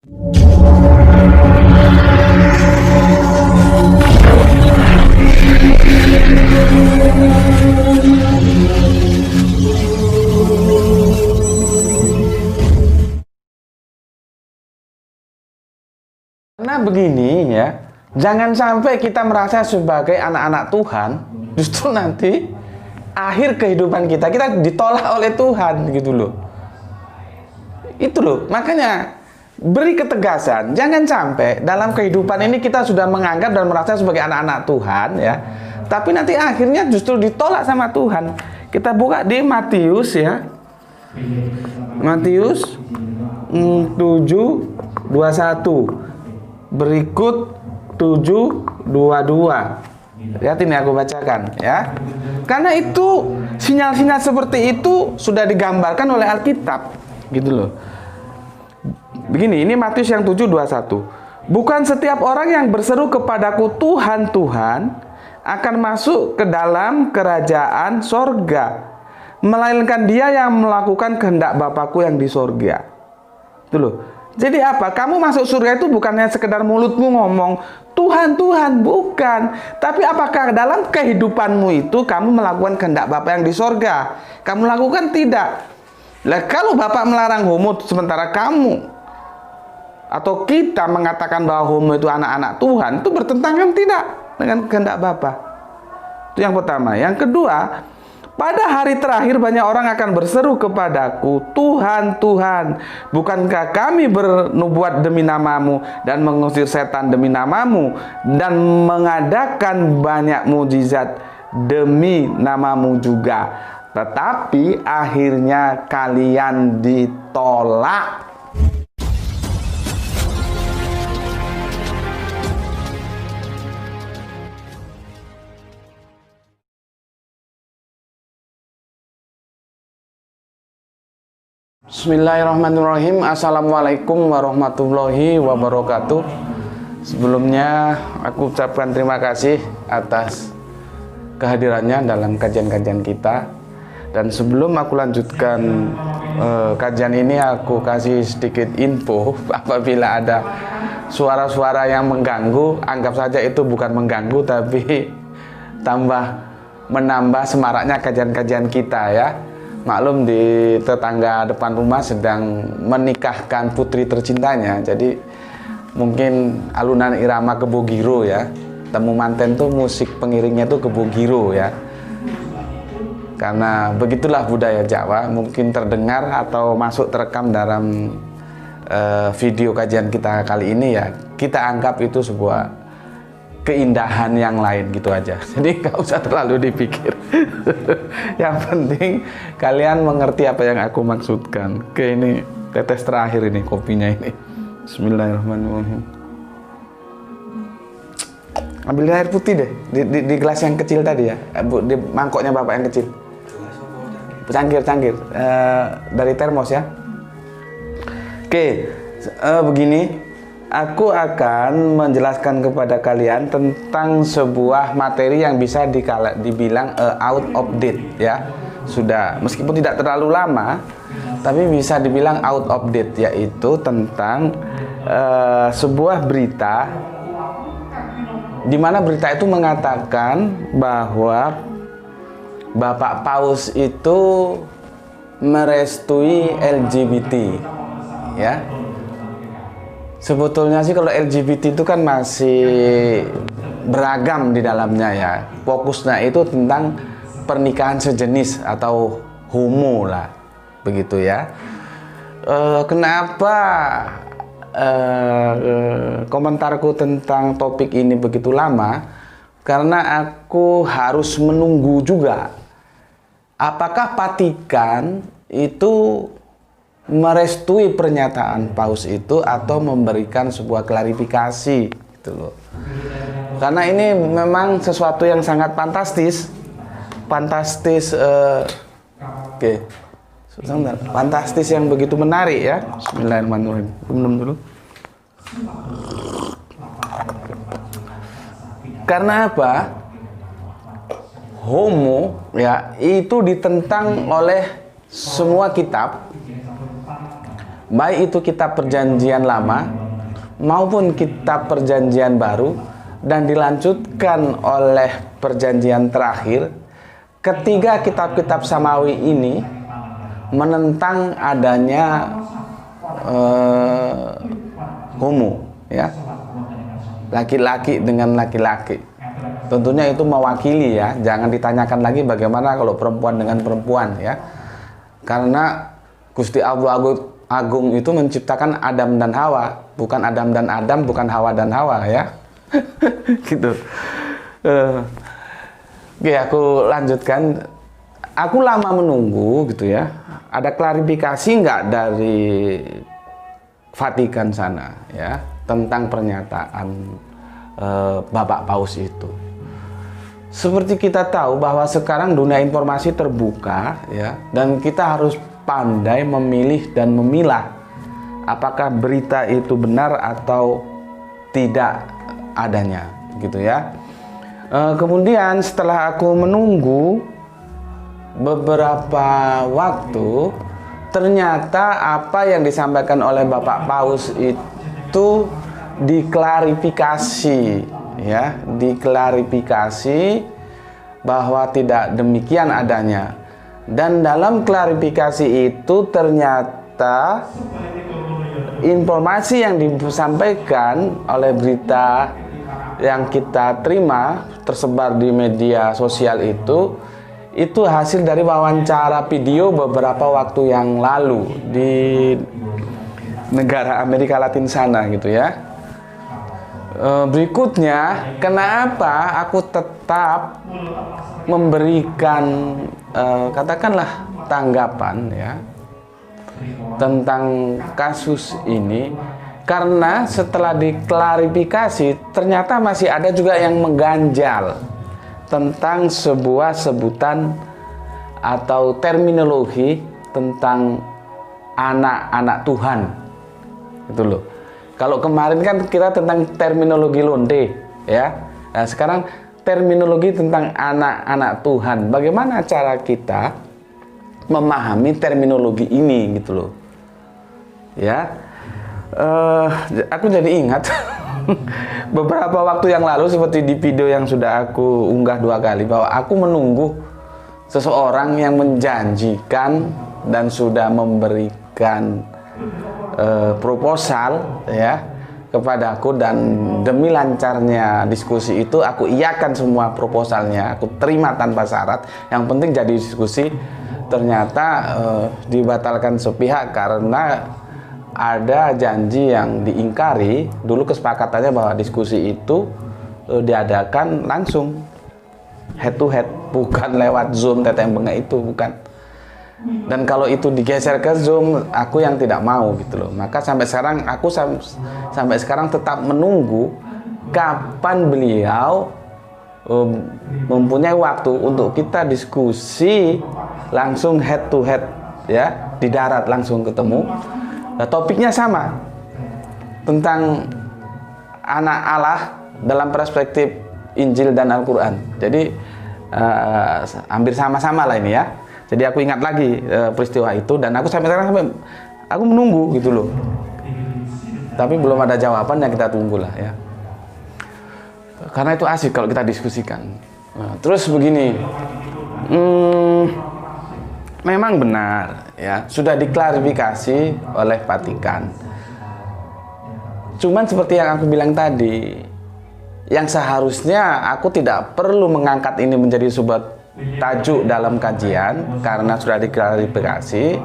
Karena begini ya, jangan sampai kita merasa sebagai anak-anak Tuhan, justru nanti akhir kehidupan kita ditolak oleh Tuhan gitu loh. Itu loh, makanya beri ketegasan, jangan sampai dalam kehidupan ini kita sudah menganggap dan merasa sebagai anak-anak Tuhan ya, tapi nanti akhirnya justru ditolak sama Tuhan. Kita buka di Matius ya, Matius 7:21. Berikut 7:22. Lihat ini aku bacakan ya. Karena itu sinyal-sinyal seperti itu sudah digambarkan oleh Alkitab gitu loh. Begini, ini Matius yang 7:21. Bukan setiap orang yang berseru kepadaku Tuhan, Tuhan akan masuk ke dalam kerajaan sorga, melainkan dia yang melakukan kehendak Bapakku yang di sorga. Itu loh. Jadi apa? Kamu masuk surga itu bukannya sekedar mulutmu ngomong Tuhan, Tuhan, bukan. Tapi apakah dalam kehidupanmu itu kamu melakukan kehendak Bapa yang di sorga? Kamu lakukan tidak? Lah kalau Bapak melarang homo sementara kamu atau kita mengatakan bahwa homo itu anak-anak Tuhan, itu bertentangan tidak dengan kehendak Bapa? Itu yang pertama. Yang kedua, pada hari terakhir banyak orang akan berseru kepadaku, Tuhan, Tuhan, bukankah kami bernubuat demi namamu dan mengusir setan demi namamu dan mengadakan banyak mujizat demi namamu juga, tetapi akhirnya kalian ditolak. Bismillahirrahmanirrahim. Assalamualaikum warahmatullahi wabarakatuh. Sebelumnya aku ucapkan terima kasih atas kehadirannya dalam kajian-kajian kita. Dan sebelum aku lanjutkan kajian ini, aku kasih sedikit info. Apabila ada suara-suara yang mengganggu, anggap saja itu bukan mengganggu, tapi menambah semaraknya kajian-kajian kita ya. Maklum di tetangga depan rumah sedang menikahkan putri tercintanya, jadi mungkin alunan irama Kebogiro ya. Temu manten tuh musik pengiringnya tuh Kebogiro ya. Karena begitulah budaya Jawa, mungkin terdengar atau masuk terekam dalam video kajian kita kali ini ya. Kita anggap itu sebuah keindahan yang lain gitu aja. Jadi nggak usah terlalu dipikir. Yang penting kalian mengerti apa yang aku maksudkan. Oke, ini tetes terakhir ini kopinya ini. Bismillahirrahmanirrahim. Ambil air putih deh di gelas yang kecil tadi ya. Di mangkoknya Bapak yang kecil. Cangkir dari termos ya. Oke, begini. Aku akan menjelaskan kepada kalian tentang sebuah materi yang bisa dibilang out of date ya. Sudah, meskipun tidak terlalu lama, tapi bisa dibilang out of date, yaitu tentang sebuah berita di mana berita itu mengatakan bahwa Bapak Paus itu merestui LGBT ya. Sebetulnya sih kalau LGBT itu kan masih beragam di dalamnya ya. Fokusnya itu tentang pernikahan sejenis atau homo lah, begitu ya. Kenapa komentarku tentang topik ini begitu lama? Karena aku harus menunggu juga. Apakah Vatikan itu merestui pernyataan Paus itu atau memberikan sebuah klarifikasi gitu loh. Karena ini memang sesuatu yang sangat fantastis fantastis yang begitu menarik ya. Bismillahirrahmanirrahim. Minum dulu. Karena apa? Homo ya itu ditentang oleh semua kitab, baik itu kitab perjanjian lama maupun kitab perjanjian baru, dan dilanjutkan oleh perjanjian terakhir, ketiga kitab-kitab samawi ini menentang adanya homo, ya, laki-laki dengan laki-laki. Tentunya itu mewakili, ya, jangan ditanyakan lagi bagaimana kalau perempuan dengan perempuan, ya, karena Gusti Allah Agung itu menciptakan Adam dan Hawa, bukan Adam dan Adam, bukan Hawa dan Hawa, ya. Gitu. Oke, aku lanjutkan. Aku lama menunggu, gitu ya. Ada klarifikasi nggak dari Vatikan sana, ya, tentang pernyataan Bapak Paus itu. Seperti kita tahu bahwa sekarang dunia informasi terbuka, ya, dan kita harus pandai memilih dan memilah apakah berita itu benar atau tidak adanya, gitu ya. Kemudian setelah aku menunggu beberapa waktu, ternyata apa yang disampaikan oleh Bapak Paus itu diklarifikasi, ya, diklarifikasi bahwa tidak demikian adanya. Dan dalam klarifikasi itu ternyata informasi yang disampaikan oleh berita yang kita terima tersebar di media sosial itu hasil dari wawancara video beberapa waktu yang lalu di negara Amerika Latin sana, gitu ya. Berikutnya, kenapa aku tetap memberikan katakanlah tanggapan, ya, tentang kasus ini, karena setelah diklarifikasi ternyata masih ada juga yang mengganjal tentang sebuah sebutan atau terminologi tentang anak-anak Tuhan, gitu loh. Kalau kemarin kan kita tentang terminologi lonte, ya. Nah, sekarang terminologi tentang anak-anak Tuhan. Bagaimana cara kita memahami terminologi ini, gitu loh. Ya, aku jadi ingat beberapa waktu yang lalu, seperti di video yang sudah aku unggah 2 kali, bahwa aku menunggu seseorang yang menjanjikan dan sudah memberikan proposal, ya, kepadaku, dan demi lancarnya diskusi itu aku iyakan semua proposalnya, aku terima tanpa syarat, yang penting jadi diskusi. Ternyata dibatalkan sepihak karena ada janji yang diingkari. Dulu kesepakatannya bahwa diskusi itu diadakan langsung head to head, bukan lewat Zoom teteh bengek itu, bukan. Dan kalau itu digeser ke Zoom, aku yang tidak mau, gitu loh. Maka sampai sekarang aku sampai sekarang tetap menunggu kapan beliau mempunyai waktu untuk kita diskusi langsung head to head, ya, di darat langsung ketemu. Nah, topiknya sama, tentang anak Allah dalam perspektif Injil dan Al-Quran. Jadi hampir sama-sama lah ini, ya. Jadi aku ingat lagi peristiwa itu, dan aku sampai sekarang aku menunggu, gitu loh. Tapi belum ada jawaban, yang kita tunggulah, ya. Karena itu asik kalau kita diskusikan. Nah, terus begini, memang benar, ya, sudah diklarifikasi oleh Vatikan. Cuman seperti yang aku bilang tadi, yang seharusnya aku tidak perlu mengangkat ini menjadi sebuah tajuk dalam kajian karena sudah diklarifikasi.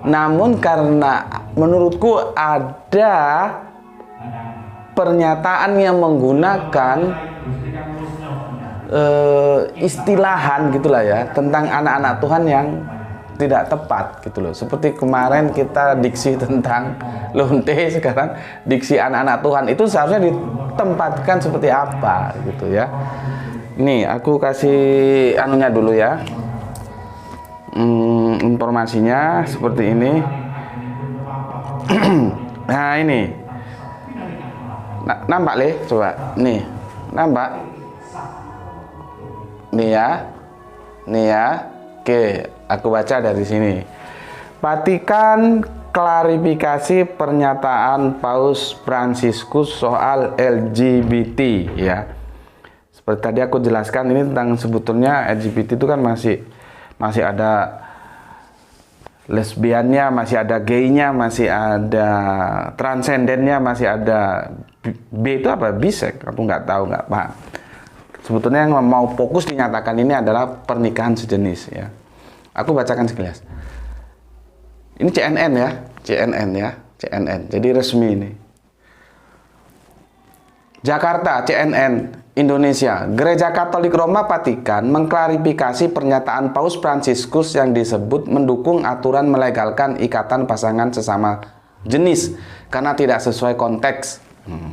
Namun karena menurutku ada pernyataan yang menggunakan istilahan, gitulah, ya, tentang anak-anak Tuhan yang tidak tepat, gitu loh. Seperti kemarin kita diksi tentang lonte, sekarang diksi anak-anak Tuhan itu seharusnya ditempatkan seperti apa, gitu ya. Nih, aku kasih anunya dulu, ya. Informasinya seperti ini. Nah, ini. Nampak, Le? Coba. Nih. Nampak? Nih, ya. Nih, ya. Oke, aku baca dari sini. Vatikan mengklarifikasi pernyataan Paus Fransiskus soal LGBT ya. Seperti tadi aku jelaskan, ini tentang sebetulnya LGBT itu kan masih ada lesbiannya, masih ada gaynya, masih ada transendennya, masih ada B itu apa? Bisek? Aku nggak tahu, nggak paham. Sebetulnya yang mau fokus dinyatakan ini adalah pernikahan sejenis ya. Aku bacakan sekilas. Ini CNN ya, CNN. Jadi resmi ini. Jakarta, CNN, Indonesia. Gereja Katolik Roma Vatikan mengklarifikasi pernyataan Paus Fransiskus yang disebut mendukung aturan melegalkan ikatan pasangan sesama jenis karena tidak sesuai konteks.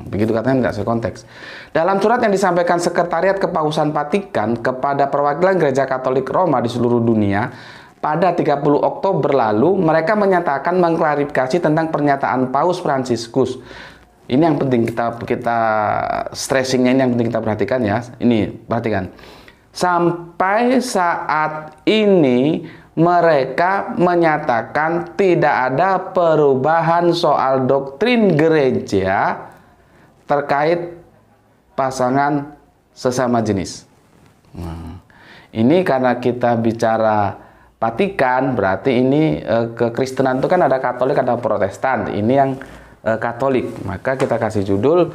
Begitu katanya, tidak sesuai konteks. Dalam surat yang disampaikan Sekretariat Kepausan Vatikan kepada perwakilan Gereja Katolik Roma di seluruh dunia pada 30 Oktober lalu, mereka menyatakan mengklarifikasi tentang pernyataan Paus Fransiskus. Ini yang penting kita stressingnya, ini yang penting kita perhatikan ya. Ini perhatikan. Sampai saat ini mereka menyatakan tidak ada perubahan soal doktrin gereja terkait pasangan sesama jenis. Ini karena kita bicara Vatikan, berarti ini kekristenan itu kan ada Katolik, ada Protestan. Ini yang Katolik, maka kita kasih judul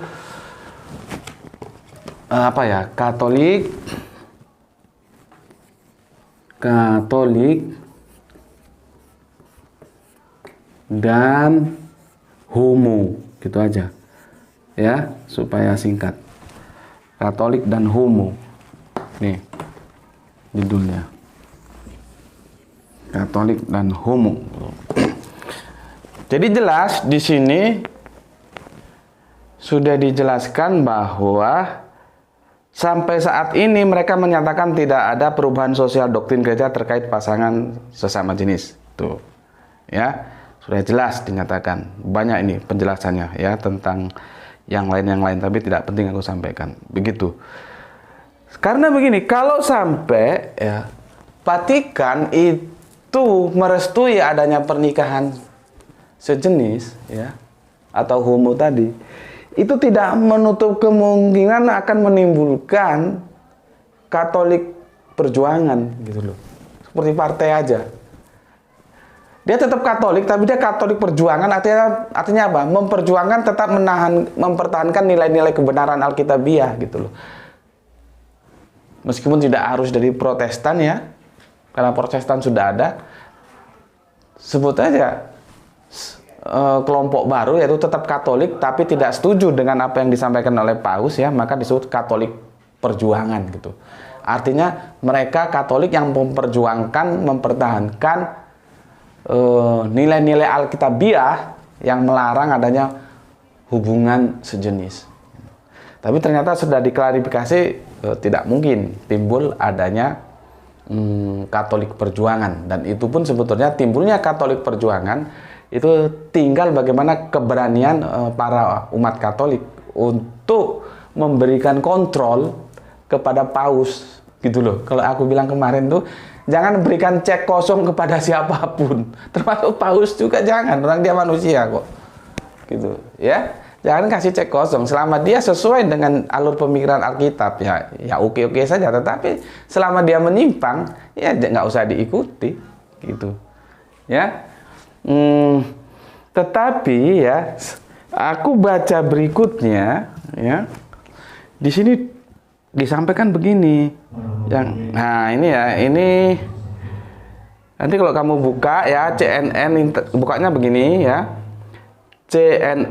apa ya? Katolik dan homo, gitu aja ya, supaya singkat. Katolik dan homo, nih judulnya. Katolik dan homo. Jadi jelas di sini sudah dijelaskan bahwa sampai saat ini mereka menyatakan tidak ada perubahan sosial doktrin gereja terkait pasangan sesama jenis. Tuh. Ya, sudah jelas dinyatakan. Banyak ini penjelasannya ya tentang yang lain, tapi tidak penting aku sampaikan. Begitu. Karena begini, kalau sampai ya Vatikan itu merestui adanya pernikahan sejenis ya atau homo tadi, itu tidak menutup kemungkinan akan menimbulkan Katolik perjuangan gitu loh. Seperti partai aja. Dia tetap Katolik tapi dia Katolik perjuangan, artinya apa? Memperjuangkan tetap mempertahankan nilai-nilai kebenaran Alkitabiah gitu loh. Meskipun tidak harus dari Protestan ya. Karena Protestan sudah ada. Sebut aja kelompok baru yaitu tetap Katolik tapi tidak setuju dengan apa yang disampaikan oleh Paus ya, maka disebut Katolik perjuangan gitu. Artinya mereka Katolik yang memperjuangkan, mempertahankan nilai-nilai Alkitabiah yang melarang adanya hubungan sejenis. Tapi ternyata sudah diklarifikasi tidak mungkin timbul adanya Katolik perjuangan, dan itu pun sebetulnya timbulnya Katolik perjuangan itu tinggal bagaimana keberanian para umat Katolik untuk memberikan kontrol kepada Paus gitu loh. Kalau aku bilang kemarin tuh jangan berikan cek kosong kepada siapapun, termasuk Paus juga jangan, orang dia manusia kok gitu ya. Jangan kasih cek kosong selama dia sesuai dengan alur pemikiran Alkitab ya oke saja, tetapi selama dia menyimpang ya nggak usah diikuti gitu ya. Tetapi ya aku baca berikutnya ya, di sini disampaikan begini yang ini ya, ini nanti kalau kamu buka ya CNN bukanya begini ya. CNN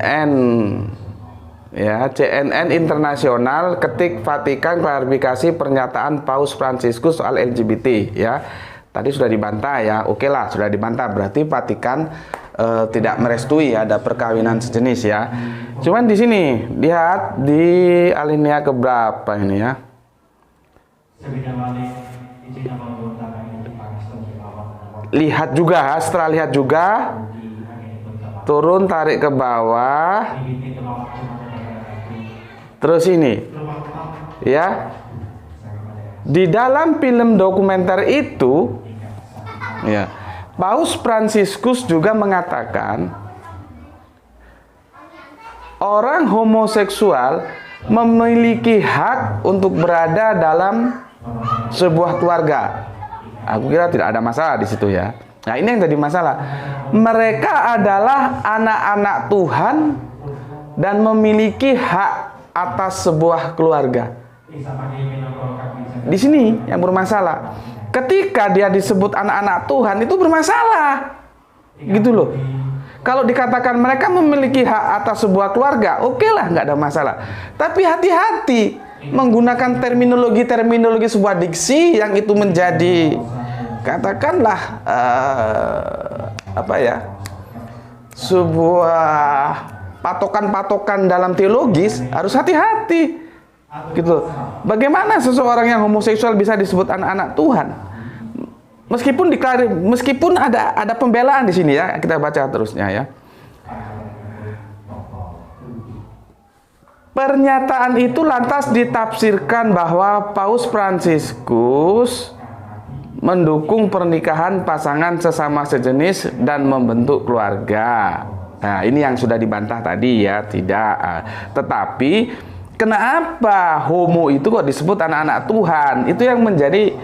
Internasional ketik Vatikan klarifikasi pernyataan Paus Fransiskus soal LGBT ya. Tadi sudah dibantah ya. Oke lah, sudah dibantah, berarti Vatikan tidak merestui ada perkawinan sejenis ya. Cuman di sini lihat di alinea keberapa ini ya. Lihat juga, setelah lihat juga turun, tarik ke bawah. Terus ini ya, di dalam film dokumenter itu ya, Paus Fransiskus juga mengatakan orang homoseksual memiliki hak untuk berada dalam sebuah keluarga. Aku kira tidak ada masalah di situ ya. Nah, ini yang jadi masalah. Mereka adalah anak-anak Tuhan dan memiliki hak atas sebuah keluarga. Di sini yang bermasalah. Ketika dia disebut anak-anak Tuhan itu bermasalah. Gitu loh. Kalau dikatakan mereka memiliki hak atas sebuah keluarga, oke lah, nggak ada masalah. Tapi hati-hati menggunakan terminologi sebuah diksi yang itu menjadi, katakanlah sebuah patokan-patokan dalam teologis, harus hati-hati. Gitu. Bagaimana seseorang yang homoseksual bisa disebut anak-anak Tuhan? Meskipun ada pembelaan di sini ya, kita baca terusnya ya. Pernyataan itu lantas ditafsirkan bahwa Paus Fransiskus mendukung pernikahan pasangan sesama sejenis dan membentuk keluarga. Nah, ini yang sudah dibantah tadi ya, tidak. Tetapi kenapa homo itu kok disebut anak-anak Tuhan? Itu yang menjadi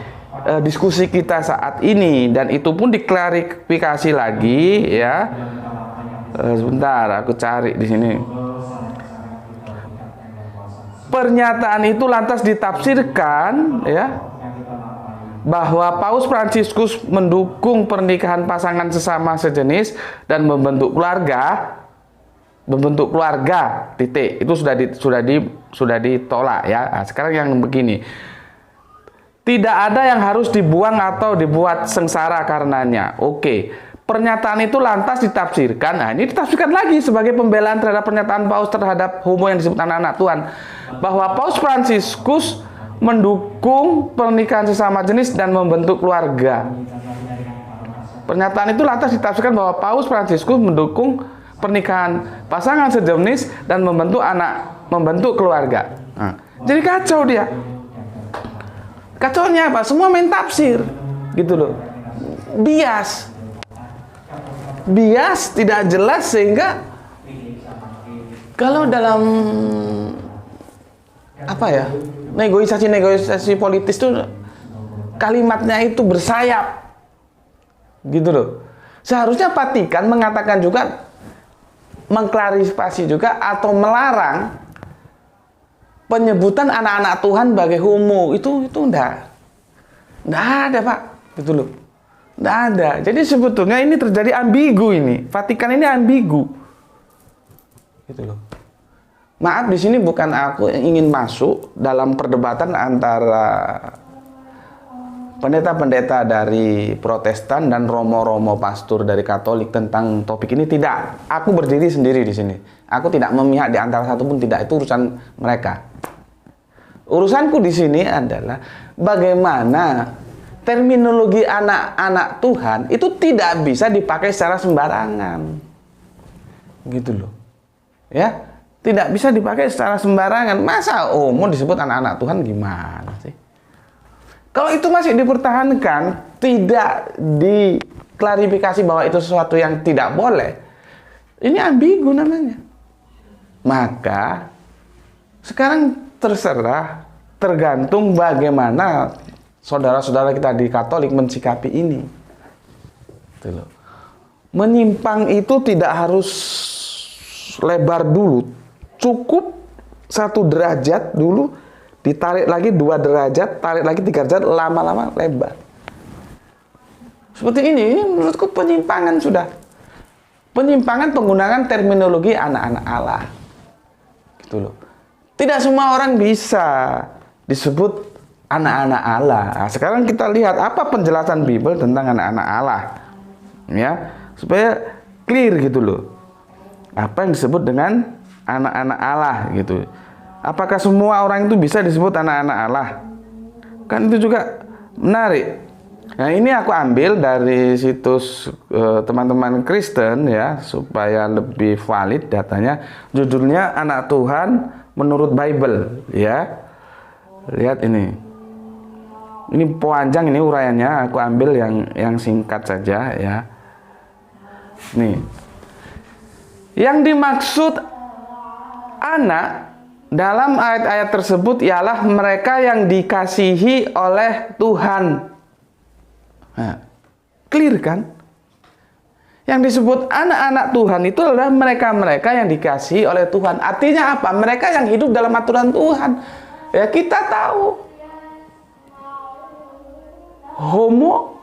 diskusi kita saat ini, dan itu pun diklarifikasi lagi ya. Sebentar, aku cari di sini. Pernyataan itu lantas ditafsirkan ya bahwa Paus Fransiskus mendukung pernikahan pasangan sesama sejenis dan membentuk keluarga. Titik. Itu sudah ditolak ya. Nah, sekarang yang begini. Tidak ada yang harus dibuang atau dibuat sengsara karenanya. Oke. Pernyataan itu lantas ditafsirkan. Nah, ini ditafsirkan lagi sebagai pembelaan terhadap pernyataan Paus terhadap homo yang disebut anak-anak Tuhan. Bahwa Paus Fransiskus mendukung pernikahan sesama jenis dan membentuk keluarga. Pernyataan itu lantas ditafsirkan bahwa Paus Fransiskus mendukung pernikahan pasangan sejenis dan membentuk keluarga. Nah, jadi kacau dia. Kacaunya apa? Semua main tafsir, gitu loh. Bias, tidak jelas, sehingga kalau dalam negosiasi politis itu kalimatnya itu bersayap, gitu loh. Seharusnya Vatikan mengatakan juga, mengklarifikasi juga atau melarang penyebutan anak-anak Tuhan sebagai homo. Itu enggak ada, Pak, gitu loh. Enggak ada. Jadi sebetulnya ini terjadi ambigu ini. Vatikan ini ambigu, gitu loh. Maaf, di sini bukan aku yang ingin masuk dalam perdebatan antara pendeta-pendeta dari Protestan dan romo-romo pastor dari Katolik tentang topik ini. Tidak. Aku berdiri sendiri di sini. Aku tidak memihak di antara satu pun, tidak. Itu urusan mereka. Urusanku di sini adalah bagaimana terminologi anak-anak Tuhan itu tidak bisa dipakai secara sembarangan. Gitu loh. Ya, tidak bisa dipakai secara sembarangan. Masa homo disebut anak-anak Tuhan, gimana sih? Kalau itu masih dipertahankan, tidak diklarifikasi bahwa itu sesuatu yang tidak boleh, ini ambigu namanya. Maka sekarang tergantung bagaimana saudara-saudara kita di Katolik mensikapi ini. Gitu loh. Menyimpang itu tidak harus lebar dulu, cukup 1 derajat dulu, ditarik lagi 2 derajat, tarik lagi 3 derajat, lama-lama lebar. Seperti ini menurutku penyimpangan sudah. Penyimpangan penggunaan terminologi anak-anak Allah. Gitu loh. Tidak semua orang bisa disebut anak-anak Allah. Nah, sekarang kita lihat apa penjelasan Bible tentang anak-anak Allah. Ya, supaya clear gitu loh. Apa yang disebut dengan anak-anak Allah gitu. Apakah semua orang itu bisa disebut anak-anak Allah? Kan itu juga menarik. Nah, ini aku ambil dari situs teman-teman Kristen ya, supaya lebih valid datanya. Judulnya Anak Tuhan Menurut Bible ya. Lihat ini. Ini panjang ini uraiannya, aku ambil yang singkat saja ya. Nih. Yang dimaksud anak dalam ayat-ayat tersebut ialah mereka yang dikasihi oleh Tuhan. Nah, clear kan? Yang disebut anak-anak Tuhan itu adalah mereka-mereka yang dikasihi oleh Tuhan. Artinya apa? Mereka yang hidup dalam aturan Tuhan. Ya, kita tahu homo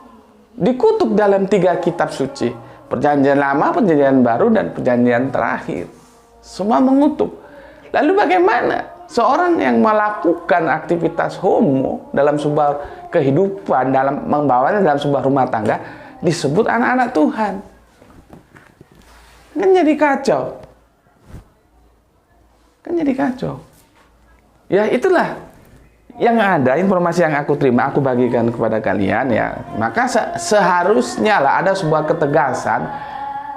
dikutuk dalam 3 kitab suci. Perjanjian lama, perjanjian baru, dan perjanjian terakhir. Semua mengutuk. Lalu bagaimana seorang yang melakukan aktivitas homo dalam sebuah kehidupan, dalam membawanya dalam sebuah rumah tangga, disebut anak-anak Tuhan? Kan jadi kacau. Kan jadi kacau. Ya itulah yang ada, informasi yang aku terima, aku bagikan kepada kalian ya. Maka seharusnya lah ada sebuah ketegasan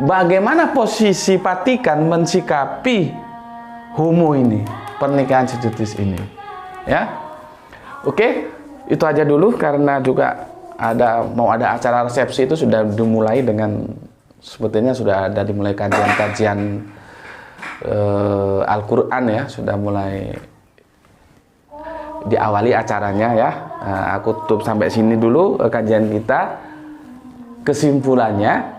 bagaimana posisi Vatikan mensikapi homo ini, pernikahan sejenis ini. Ya. Oke, itu aja dulu karena juga mau ada acara resepsi itu sudah dimulai dengan sebetulnya sudah ada dimulai kajian-kajian Al-Quran ya, sudah mulai diawali acaranya ya. Aku tutup sampai sini dulu kajian kita. Kesimpulannya,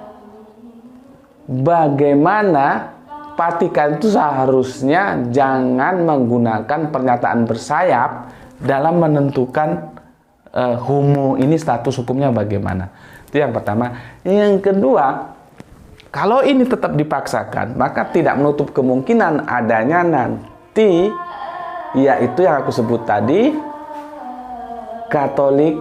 bagaimana Vatikan itu seharusnya jangan menggunakan pernyataan bersayap dalam menentukan homo ini status hukumnya bagaimana. Itu yang pertama. Yang kedua, kalau ini tetap dipaksakan, maka tidak menutup kemungkinan adanya nanti, yaitu yang aku sebut tadi, Katolik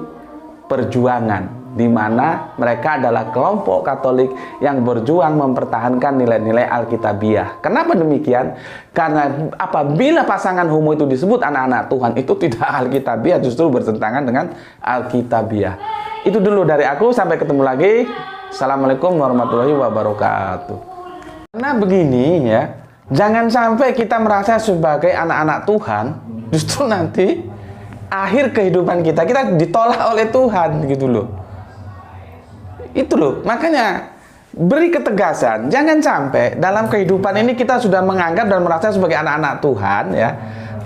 perjuangan, di mana mereka adalah kelompok Katolik yang berjuang mempertahankan nilai-nilai Alkitabiah. Kenapa demikian? Karena apabila pasangan homo itu disebut anak-anak Tuhan, itu tidak Alkitabiah, justru bertentangan dengan Alkitabiah. Itu dulu dari aku, sampai ketemu lagi. Assalamualaikum warahmatullahi wabarakatuh. Karena begini ya, jangan sampai kita merasa sebagai anak-anak Tuhan, justru nanti akhir kehidupan kita ditolak oleh Tuhan gitu loh. Itu loh, makanya beri ketegasan. Jangan sampai dalam kehidupan ini kita sudah menganggap dan merasa sebagai anak-anak Tuhan ya,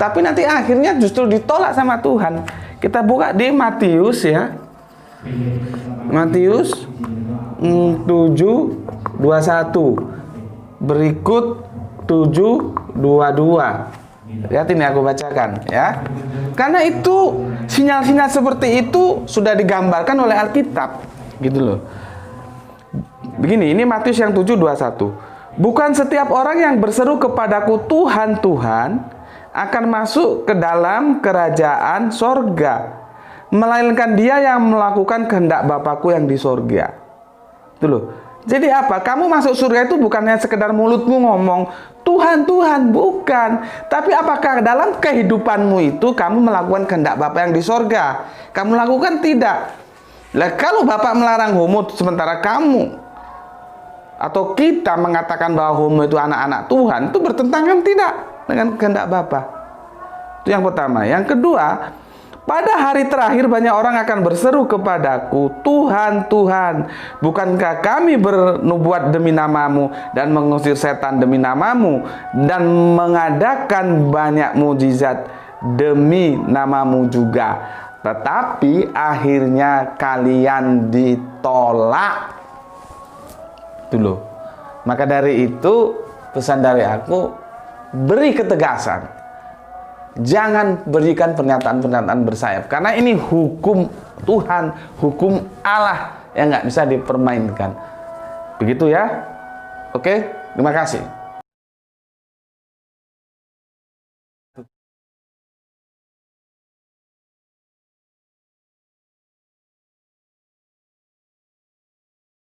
tapi nanti akhirnya justru ditolak sama Tuhan. Kita buka di Matius ya, Matius 7:21 berikut 7:22. Lihat ini aku bacakan ya. Karena itu sinyal-sinyal seperti itu sudah digambarkan oleh Alkitab gitu loh. Begini, ini Matius yang 7:21. Bukan setiap orang yang berseru kepadaku Tuhan, Tuhan akan masuk ke dalam kerajaan sorga, melainkan dia yang melakukan kehendak Bapakku yang di sorga. Itu loh. Jadi apa? Kamu masuk surga itu bukannya sekedar mulutmu ngomong Tuhan, Tuhan, bukan. Tapi apakah dalam kehidupanmu itu kamu melakukan kehendak Bapa yang di sorga? Kamu lakukan tidak? Lah kalau Bapak melarang homo sementara kamu atau kita mengatakan bahwa homo itu anak-anak Tuhan, itu bertentangan tidak dengan kehendak Bapa? Itu yang pertama. Yang kedua, pada hari terakhir banyak orang akan berseru kepadaku, Tuhan, Tuhan, bukankah kami bernubuat demi namamu dan mengusir setan demi namamu dan mengadakan banyak mujizat demi namamu juga? Tetapi akhirnya kalian ditolak. Itu loh. Maka dari itu pesan dari aku, beri ketegasan. Jangan berikan pernyataan-pernyataan bersayap, karena ini hukum Tuhan, hukum Allah yang nggak bisa dipermainkan. Begitu ya. Oke, terima kasih.